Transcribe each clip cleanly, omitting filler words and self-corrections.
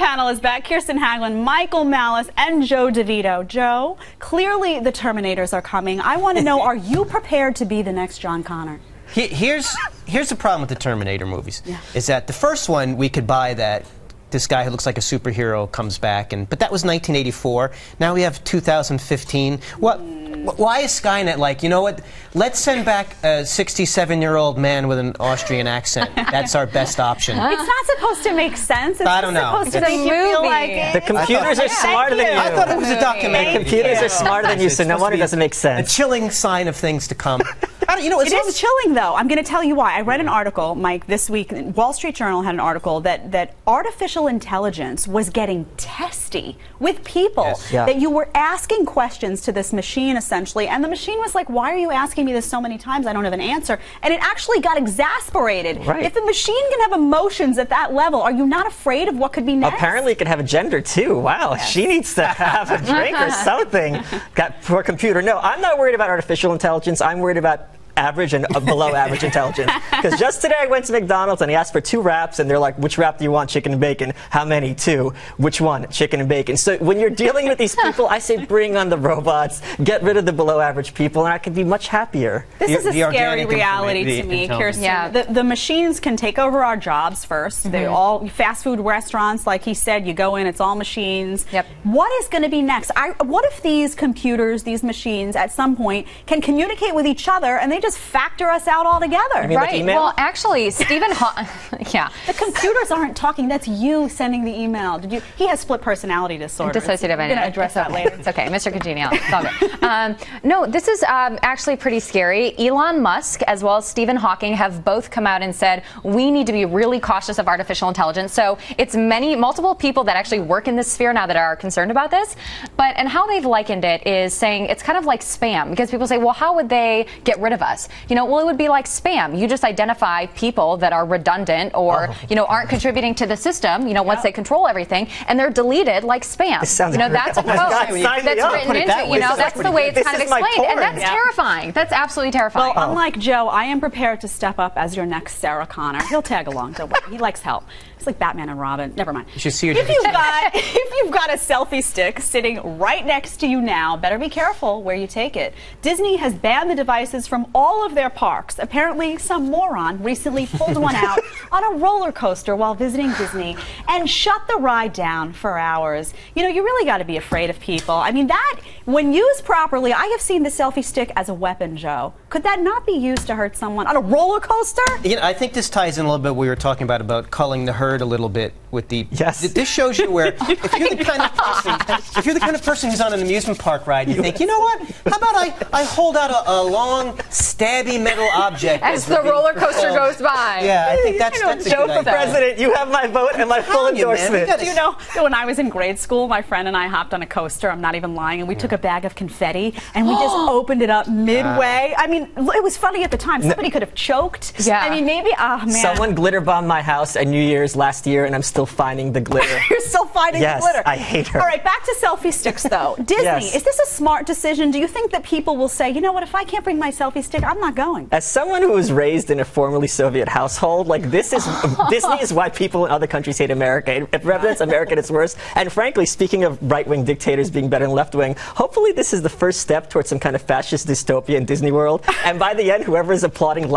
panel is back. Kirsten Haglund, Michael Malice, and Joe DeVito. Joe, clearly the Terminators are coming. I want to know, are you prepared to be the next John Connor? Here's the problem with the Terminator movies, is that the first one we could buy that this guy who looks like a superhero comes back, but that was 1984. Now we have 2015. Why is Skynet like, you know what, let's send back a 67-year-old man with an Austrian accent. That's our best option. It's not supposed to make sense. It's I don't know. supposed to make you feel like it. The computers are smarter than you. I thought it was a documentary. The computers are smarter than you, so no wonder it doesn't make sense. A chilling sign of things to come. It is chilling, though. I'm going to tell you why. I read an article, Mike, this week. Wall Street Journal had an article that artificial intelligence was getting testy with people. Yes. Yeah. That you were asking questions to this machine, essentially, and the machine was like, why are you asking me this so many times? I don't have an answer. And it actually got exasperated. Right. If the machine can have emotions at that level, are you not afraid of what could be next? Apparently it could have a gender, too. Wow, yes. She needs to have a drink or something. Got poor computer. No, I'm not worried about artificial intelligence. I'm worried about average and below average intelligence. Because just today I went to McDonald's and I asked for 2 wraps, and they're like, which wrap do you want, chicken and bacon? How many? 2. Which one? Chicken and bacon. So when you're dealing with these people, I say bring on the robots, get rid of the below average people, and I could be much happier. This is a scary reality to me, Kirsten. Yeah. The machines can take over our jobs first. They all fast food restaurants, like he said, you go in, it's all machines. Yep. What is going to be next? What if these computers, these machines, at some point can communicate with each other and they just factor us out altogether? mean, like email? Well, actually, Stephen yeah. The computers aren't talking. That's you sending the email. He has split personality disorder. Dissociative. We're going to address that later. It's okay. Mr. Congenial. It's all good. No, this is actually pretty scary. Elon Musk as well as Stephen Hawking have both come out and said we need to be really cautious of artificial intelligence. So it's multiple people that actually work in this sphere now that are concerned about this. And how they've likened it is saying it's kind of like spam, because people say, well, how would they get rid of us? Well, it would be like spam. You just identify people that are redundant or, aren't contributing to the system, once they control everything, and they're deleted like spam. That's a code that's written into, that's the way it's kind of explained. And that's terrifying. That's absolutely terrifying. Well, unlike Joe, I am prepared to step up as your next Sarah Connor. He'll tag along, don't worry. He likes help. It's like Batman and Robin. Never mind. You should see if you've got a selfie stick sitting right next to you now, better be careful where you take it. Disney has banned the devices from all of their parks. Apparently, some moron recently pulled one out on a roller coaster while visiting Disney and shut the ride down for hours. You really got to be afraid of people. I mean, that, when used properly, I have seen the selfie stick as a weapon, Joe. Could that not be used to hurt someone on a roller coaster? I think this ties in a little bit what we were talking about culling the herd a little bit with the. Yes. This shows you where if you're the kind of person who's on an amusement park ride, you think, you know what? How about I hold out a long, stabby metal object as the roller coaster goes by. Yeah, I think that's a Joe good for idea. president, you have my vote and my full endorsement. When I was in grade school, my friend and I hopped on a coaster. I'm not even lying, and we took a bag of confetti and we just opened it up midway. I mean, it was funny at the time. Somebody could have choked. Yeah. I mean, maybe. Oh man. Someone glitter bombed my house at New Year's last year, and I'm still finding the glitter. You're still finding the glitter. I hate her. All right, back to selfie sticks, though. Disney, is this a smart decision? Do you think that people will say, you know what, if I can't bring my selfie stick, I'm not going? As someone who was raised in a formerly Soviet household, this is Disney is why people in other countries hate America. It represents America at its worst. And frankly, speaking of right-wing dictators being better than left-wing, hopefully this is the first step towards some kind of fascist dystopia in Disney World. And by the end, whoever is applauding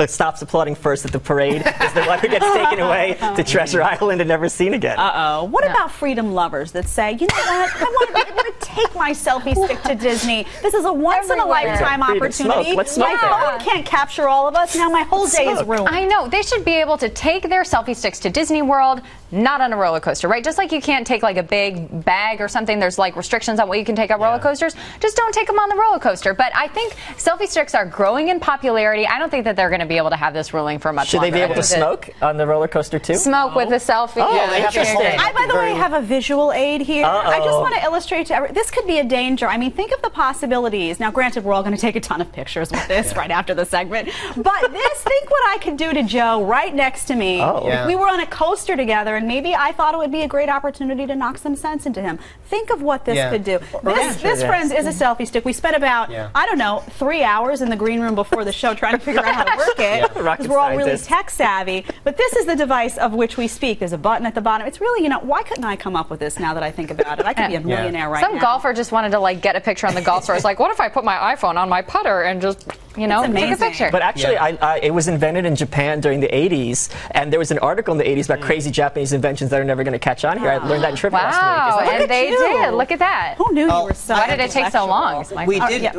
stops applauding first at the parade is the one who gets taken away to Treasure Island and never seen again. What about freedom lovers that say, you know what, I want to take my selfie stick to Disney. This is a once-in-a-lifetime opportunity. My phone can't capture all of us. Now my whole day is ruined. I know. They should be able to take their selfie sticks to Disney World, not on a roller coaster, right? Just like you can't take like a big bag or something. There's like restrictions on what you can take on roller coasters. Just don't take them on the roller coaster. But I think selfie sticks are growing in popularity. I don't think that they're going to be able to have this ruling for much longer. Should they be able to smoke on the roller coaster too? Smoke with a selfie. Oh, interesting. I, by the way, have a visual aid here. I just want to illustrate to everyone. this could be a danger. I mean, think of the possibilities. Now, granted, we're all going to take a ton of pictures with this right after the segment, but think what I could do to Joe right next to me. If we were on a coaster together, and maybe I thought it would be a great opportunity to knock some sense into him. Think of what this could do. This, friends, is a selfie stick. We spent about, I don't know, 3 hours in the green room before the show trying to figure out how to work it, because we're all really tech savvy. But this is the device of which we speak. There's a button at the bottom. It's really, why couldn't I come up with this now that I think about it? I could be a millionaire right now. Some golfer just wanted to like get a picture on the golf course. Like, what if I put my iPhone on my putter and just, take a picture? But actually, it was invented in Japan during the 80s, and there was an article in the 80s about crazy Japanese inventions that are never going to catch on here. I learned that in trivia last week. And they did. Look at that. Who knew you were so Why did it take so long?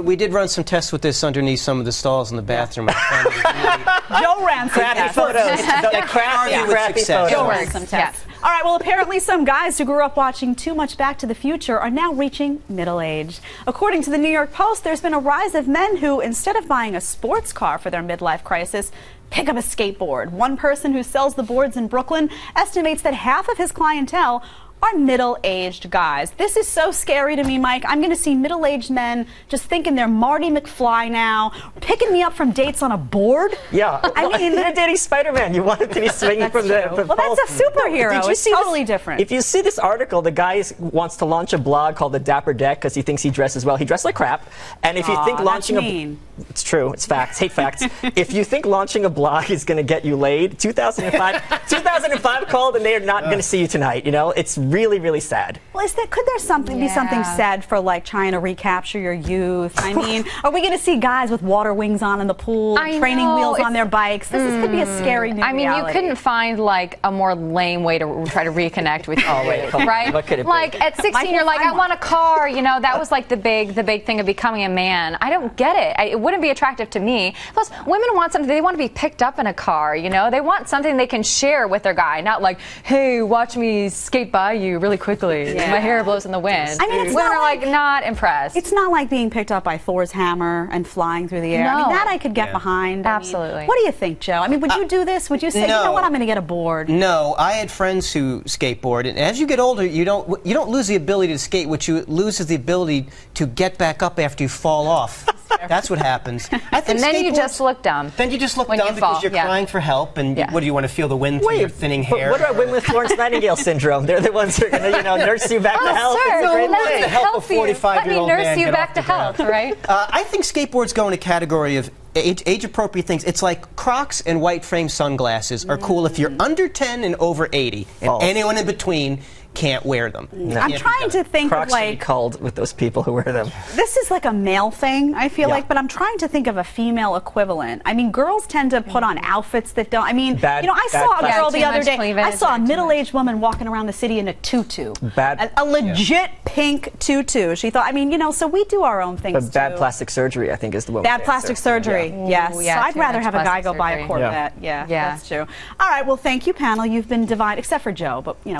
We did run some tests with this underneath some of the stalls in the bathroom. Joe ran some tests. Photos. Crappy photos. Joe ran some tests. All right, well, apparently some guys who grew up watching too much Back to the Future are now reaching middle age. According to the New York Post, there's been a rise of men who, instead of buying a sports car for their midlife crisis, pick up a skateboard. One person who sells the boards in Brooklyn estimates that half of his clientele are middle-aged guys. This is so scary to me, Mike. I'm going to see middle-aged men just thinking they're Marty McFly now, picking me up from dates on a board. Yeah. I mean, they're dating Spider-Man. You wanted to be swinging from the well, pole. that's a superhero. It's totally different. If you see this article, the guy wants to launch a blog called The Dapper Deck because he thinks he dresses well. He dressed like crap. And if you think launching it's true. It's facts. Hate facts. If you think launching a blog is going to get you laid, 2005 called and they are not going to see you tonight. It's really, really sad. Well, could there be something sad for like trying to recapture your youth? I mean, are we going to see guys with water wings on in the pool, training wheels on their bikes? This could be a scary new reality. You couldn't find like a more lame way to try to reconnect with your right? What could it be? Like at 16, you're like, I want a car. That was like the big thing of becoming a man. I don't get it. It wouldn't be attractive to me. Plus, women want something. They want to be picked up in a car. They want something they can share with their guy, not like, hey, watch me skate by you really quickly. My hair blows in the wind. I mean, women are not impressed. It's not like being picked up by Thor's hammer and flying through the air. I mean, that I could get behind. Absolutely. What do you think, Joe? I mean, would you do this? Would you say, you know what, I'm going to get a board? No, I had friends who skateboard, and as you get older, you don't lose the ability to skate. What you lose is the ability to get back up after you fall off. That's what happens. I think and then you just look dumb. Then you just look dumb because you're crying for help, and what do you want to feel the wind through your thinning hair? What about women with Florence Nightingale syndrome? They're the ones who are going to, nurse you back to health. Sure. It's the help of 45-year-old man. Let me nurse you back to health, right? I think skateboards go in a category of age-appropriate things. It's like Crocs and white frame sunglasses are cool if you're under 10 and over 80, and anyone in between can't wear them. No. I'm trying to think Crocs of should be called with those people who wear them. This is like a male thing, I feel like, but I'm trying to think of a female equivalent. I mean, girls tend to put on outfits that don't. I mean, I saw a girl the other day. I saw a middle-aged woman walking around the city in a tutu, a legit pink tutu. She thought, I mean, so we do our own things. But bad plastic surgery, I think, is the one. Bad plastic surgery, yes. Yeah, so I'd rather have a guy go buy a Corvette. Yeah, that's true. All right, well, thank you, panel. You've been divided, except for Joe, but we.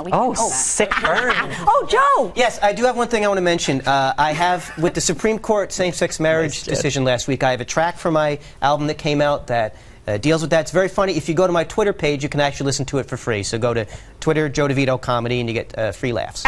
Sick burn. Oh, Joe! Yes, I do have one thing I want to mention. I have, with the Supreme Court same-sex marriage decision last week, I have a track for my album that came out that deals with that. It's very funny. If you go to my Twitter page, you can actually listen to it for free. So go to Twitter, Joe DeVito Comedy, and you get free laughs.